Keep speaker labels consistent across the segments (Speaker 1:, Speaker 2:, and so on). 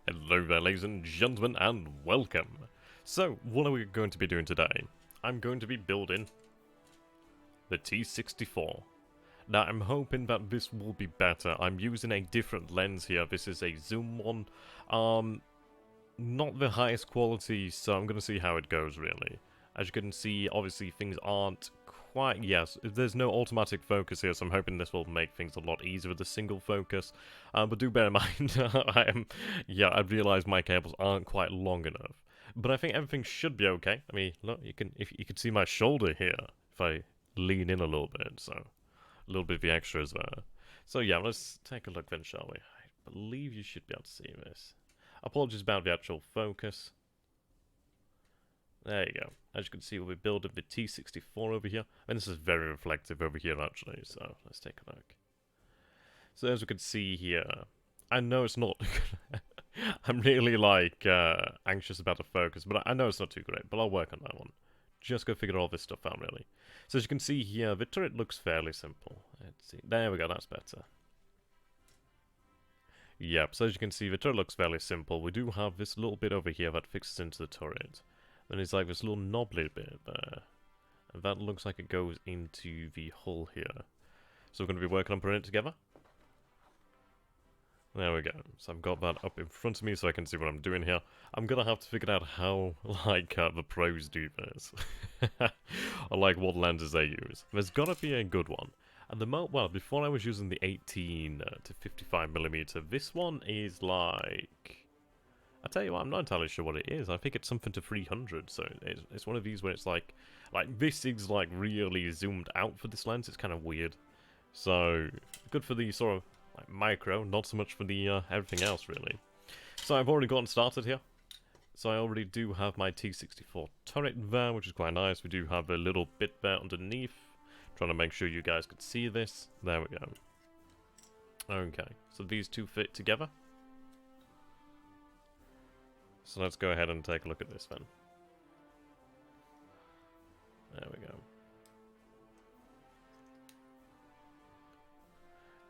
Speaker 1: Hello there, ladies and gentlemen, and welcome. So, what are we going to be doing today? I'm going to be building the T-64. Now, I'm hoping that this will be better. I'm using a different lens here. This is a zoom one. Not the highest quality, so I'm going to see how it goes, really. As you can see, obviously, things aren't quite... Yes, there's no automatic focus here, so I'm hoping this will make things a lot easier with the single focus. But do bear in mind, I've realised my cables aren't quite long enough. But I think everything should be okay. I mean, look, you can see my shoulder here, if I lean in a little bit, so... A little bit of the extras there. So yeah, let's take a look then, shall we? I believe you should be able to see this. Apologies about the actual focus. There you go. As you can see, we'll be building the T-64 over here. And this is very reflective over here, actually, so let's take a look. So as we can see here, I know it's not... I'm really, like, anxious about the focus, but I know it's not too great, but I'll work on that one. Just go figure all this stuff out, really. So as you can see here, the turret looks fairly simple. Let's see. There we go, that's better. Yep, so as you can see, the turret looks fairly simple. We do have this little bit over here that fixes into the turret. Then it's like this little knobbly bit there. And that looks like it goes into the hull here. So we're going to be working on putting it together. There we go. So I've got that up in front of me so I can see what I'm doing here. I'm going to have to figure out how, like, the pros do this. Or, like, what lenses they use. There's got to be a good one. And well, before I was using the 18 to 55mm, this one is like... I tell you what, I'm not entirely sure what it is. I think it's something to 300, so it's one of these where it's like this is, like, really zoomed out for this lens. It's kind of weird. So, good for the sort of... like micro, not so much for the everything else, really. So I've already gotten started here. So I already do have my T-64 turret there, which is quite nice. We do have a little bit there underneath. Trying to make sure you guys could see this. There we go. Okay, so these two fit together. So let's go ahead and take a look at this then. There we go.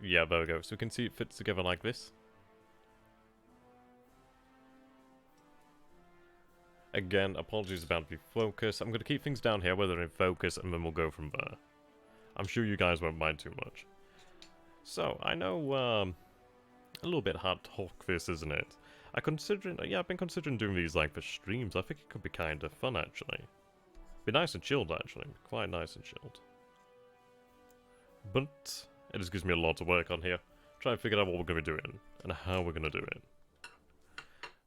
Speaker 1: Yeah, there we go. So we can see it fits together like this. Again, apologies about the focus. I'm going to keep things down here where they're in focus, and then we'll go from there. I'm sure you guys won't mind too much. So, I know, a little bit hard to talk this, isn't it? I've been considering doing these, like, for streams. I think it could be kind of fun, actually. Be nice and chilled, actually. Quite nice and chilled. But... it just gives me a lot to work on here. Try and figure out what we're going to be doing, and how we're going to do it.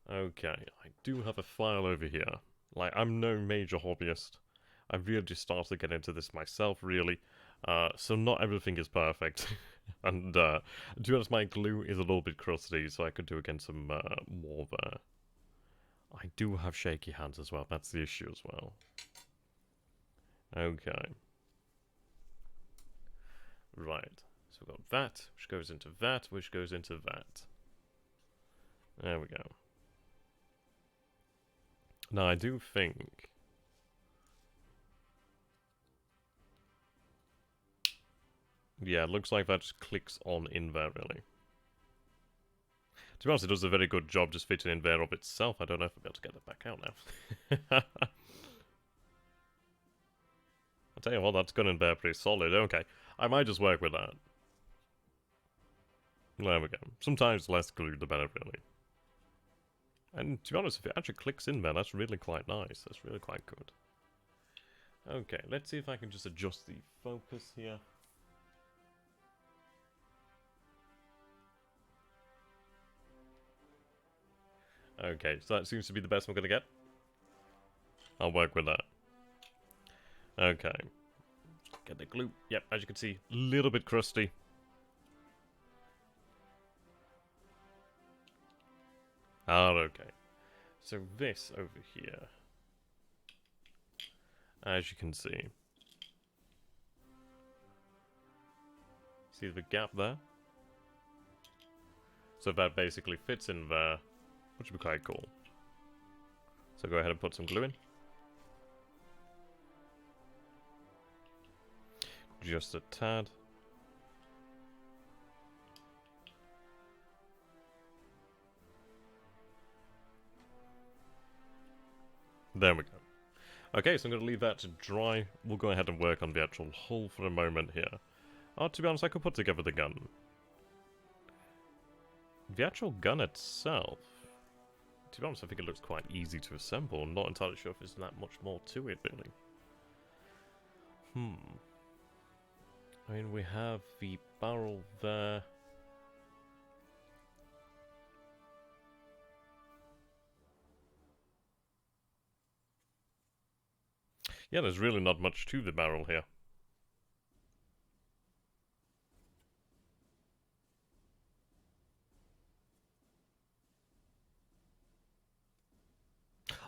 Speaker 1: Okay, I do have a file over here. Like, I'm no major hobbyist. I've really just started to get into this myself, really. So not everything is perfect. And, to be honest, my glue is a little bit crusty, so I could do again some more there. I do have shaky hands as well, that's the issue as well. Okay. Right. So we've got that, which goes into that, which goes into that. There we go. Now, I do think... yeah, it looks like that just clicks on in there, really. To be honest, it does a very good job just fitting in there of itself. I don't know if I'll be able to get that back out now. I'll tell you what, that's gone in there pretty solid. Okay, I might just work with that. There we go. Sometimes less glue, the better, really. And to be honest, if it actually clicks in there, that's really quite nice. That's really quite good. Okay, let's see if I can just adjust the focus here. Okay, so that seems to be the best we're going to get. I'll work with that. Okay. Get the glue. Yep, as you can see, a little bit crusty. Ah, okay. So this over here, as you can see the gap there? So that basically fits in there, which would be quite cool. So go ahead and put some glue in. Just a tad. There we go. Okay, so I'm going to leave that to dry. We'll go ahead and work on the actual hull for a moment here. Oh, to be honest, I could put together the gun. The actual gun itself, to be honest, I think it looks quite easy to assemble. I'm not entirely sure if there's that much more to it, really. I mean, we have the barrel there. Yeah, there's really not much to the barrel here.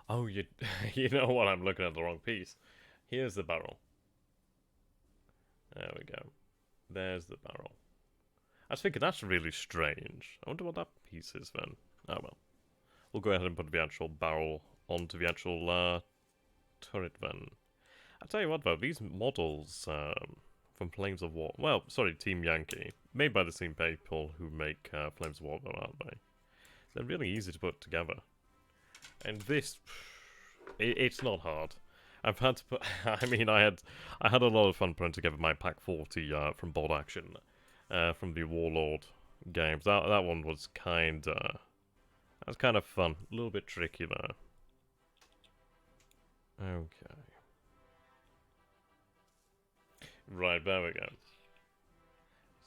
Speaker 1: Oh, you know what? I'm looking at the wrong piece. Here's the barrel. There we go. There's the barrel. I was thinking that's really strange. I wonder what that piece is then. Oh well. We'll go ahead and put the actual barrel onto the actual turret then. I'll tell you what though, these models from Flames of War, well, sorry, Team Yankee, made by the same people who make Flames of War though, aren't they? They're really easy to put together. And this, it's not hard. I've had to put, I mean, I had a lot of fun putting together my Pack 40 from Bolt Action, from the Warlord games. That one was kind of fun. A little bit tricky there. Okay. Right, there we go.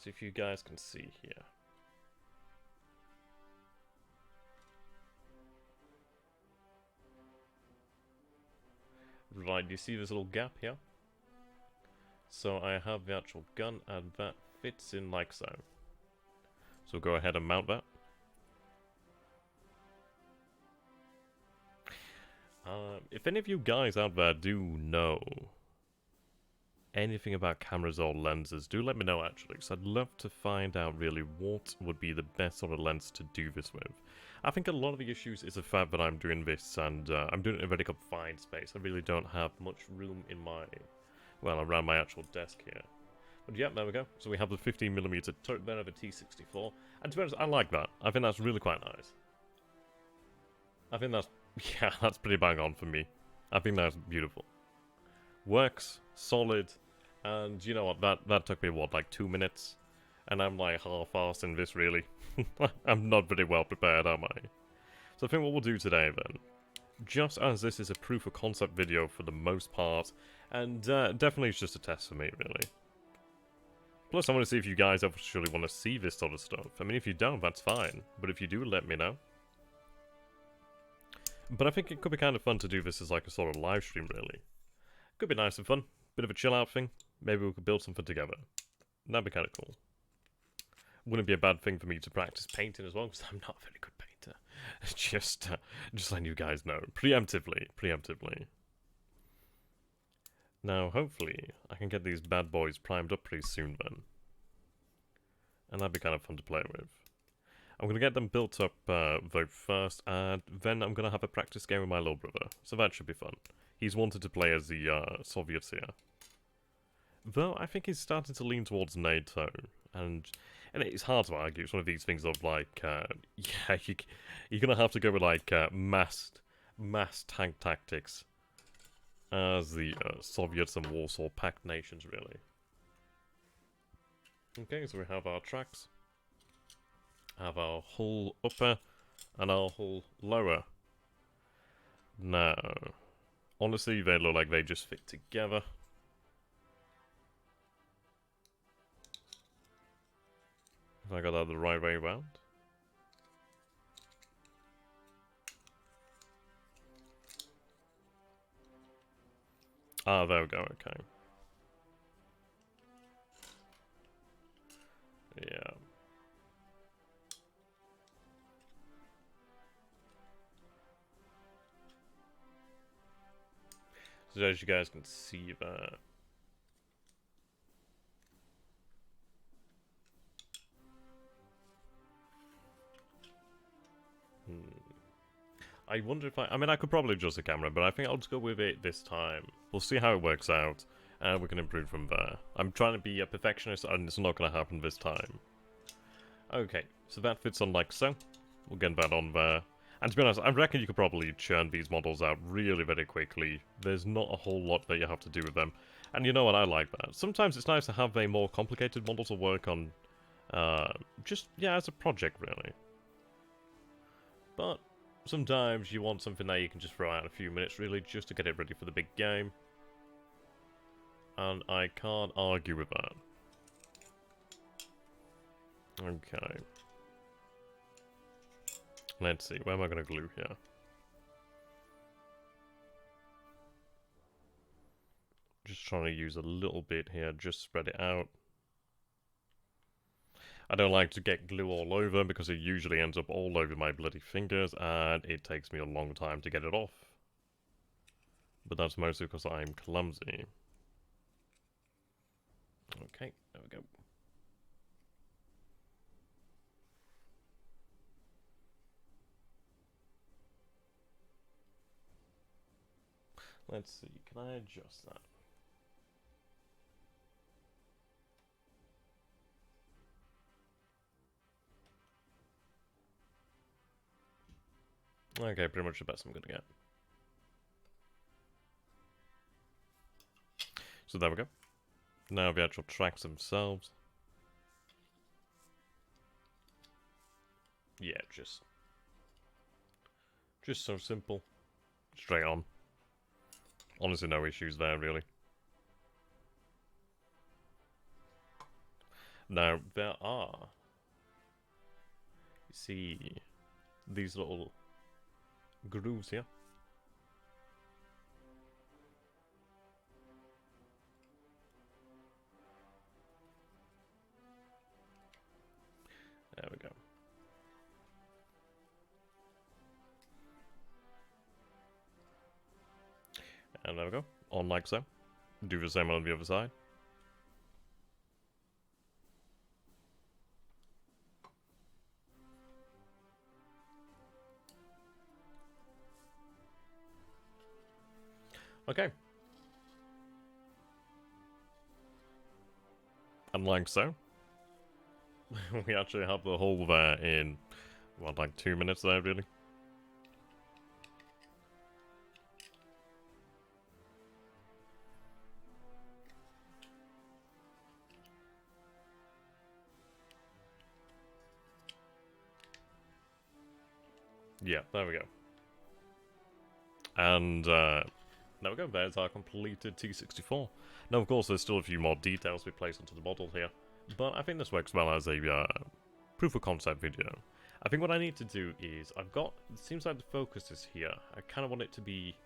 Speaker 1: See if you guys can see here. Right, you see this little gap here? So I have the actual gun, and that fits in like so. So go ahead and mount that. If any of you guys out there do know anything about cameras or lenses, do let me know actually, because I'd love to find out really what would be the best sort of lens to do this with. I think a lot of the issues is the fact that I'm doing this and I'm doing it in a very confined space. I really don't have much room in my, well, around my actual desk here. But yeah, there we go. So we have the 15mm turret there of a T-64, and to be honest, I like that. I think that's really quite nice. I think that's, yeah, that's pretty bang on for me. I think that's beautiful. Works, solid, and you know what, that took me, what, like 2 minutes? And I'm like half-assed in this, really. I'm not very well prepared, am I? So I think what we'll do today, then, just as this is a proof of concept video for the most part, and definitely it's just a test for me, really. Plus, I want to see if you guys actually want to see this sort of stuff. I mean, if you don't, that's fine. But if you do, let me know. But I think it could be kind of fun to do this as like a sort of live stream, really. Could be nice and fun. Bit of a chill out thing. Maybe we could build something together. That'd be kind of cool. Wouldn't be a bad thing for me to practice painting as well, because I'm not a very good painter. just letting you guys know. Preemptively. Now, hopefully, I can get these bad boys primed up pretty soon then. And that'd be kind of fun to play with. I'm going to get them built up, though, first, and then I'm going to have a practice game with my little brother. So that should be fun. He's wanted to play as the Soviets here. Though, I think he's starting to lean towards NATO. And it's hard to argue. It's one of these things of, like, yeah, you're going to have to go with, like, mass tank tactics as the Soviets and Warsaw Pact nations, really. Okay, so we have our tracks. Have our hull upper and our hull lower. Now, honestly, they look like they just fit together. Have I got that the right way around? Ah, there we go, okay. Yeah. So as you guys can see that. I wonder if I mean, I could probably adjust the camera, but I think I'll just go with it this time. We'll see how it works out, and we can improve from there. I'm trying to be a perfectionist, and it's not going to happen this time. Okay, so that fits on like so. We'll get that on there. And to be honest, I reckon you could probably churn these models out really very quickly. There's not a whole lot that you have to do with them. And you know what, I like that. Sometimes it's nice to have a more complicated model to work on, just, yeah, as a project, really. But sometimes you want something that you can just throw out in a few minutes, really, just to get it ready for the big game. And I can't argue with that. Okay. Let's see, where am I going to glue here? Just trying to use a little bit here, just spread it out. I don't like to get glue all over because it usually ends up all over my bloody fingers and it takes me a long time to get it off. But that's mostly because I'm clumsy. Okay, there we go. Let's see, can I adjust that? Okay, pretty much the best I'm gonna get. So there we go. Now the actual tracks themselves. Yeah, just so simple. Straight on. Honestly, no issues there, really. Now, there are... You see... these little... grooves here. There we go. And there we go. On like so. Do the same on the other side. Okay. And like so. We actually have the hole there in, what, like 2 minutes there, really? Yeah, there we go. And, there we go, there's our completed T-64. Now, of course, there's still a few more details we place onto the model here, but I think this works well as a, proof of concept video. I think what I need to do is, I've got, it seems like the focus is here. I kind of want it to be,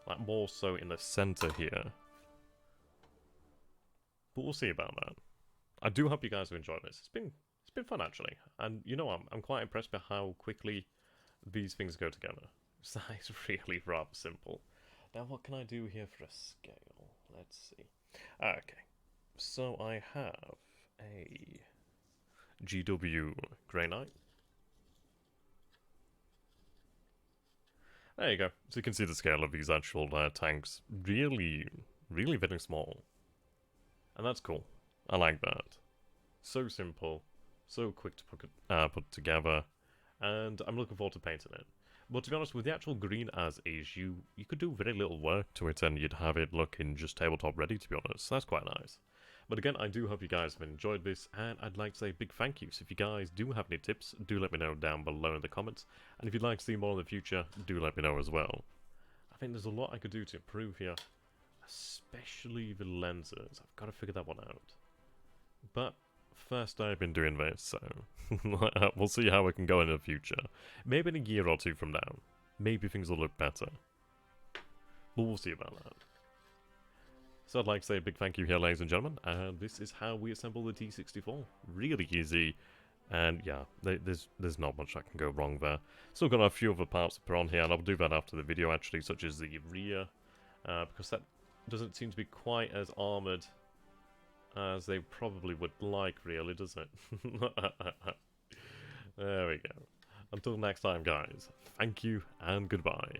Speaker 1: like, more so in the center here. But we'll see about that. I do hope you guys have enjoyed this. It's been fun, actually. And, you know, I'm quite impressed by how quickly these things go together. So it's really rather simple. Now, what can I do here for a scale? Let's see. Okay. So I have a GW Grey Knight. There you go. So you can see the scale of these actual tanks. Really, really very small. And that's cool. I like that. So simple. So quick to put together. And I'm looking forward to painting it. But to be honest, with the actual green as is, you could do very little work to it and you'd have it looking just tabletop ready, to be honest. So that's quite nice. But again, I do hope you guys have enjoyed this, and I'd like to say a big thank you. So if you guys do have any tips, do let me know down below in the comments. And if you'd like to see more in the future, do let me know as well. I think there's a lot I could do to improve here, especially the lenses. I've got to figure that one out. But first I've been doing this, so we'll see how it can go in the future. Maybe in a year or two from now. Maybe things will look better. But we'll see about that. So I'd like to say a big thank you here, ladies and gentlemen, and this is how we assemble the T-64. Really easy, and yeah, there's not much that can go wrong there. Still got a few other parts to put on here, and I'll do that after the video actually, such as the rear, because that doesn't seem to be quite as armoured as they probably would like, really, does it? There we go. Until next time, guys, thank you and goodbye.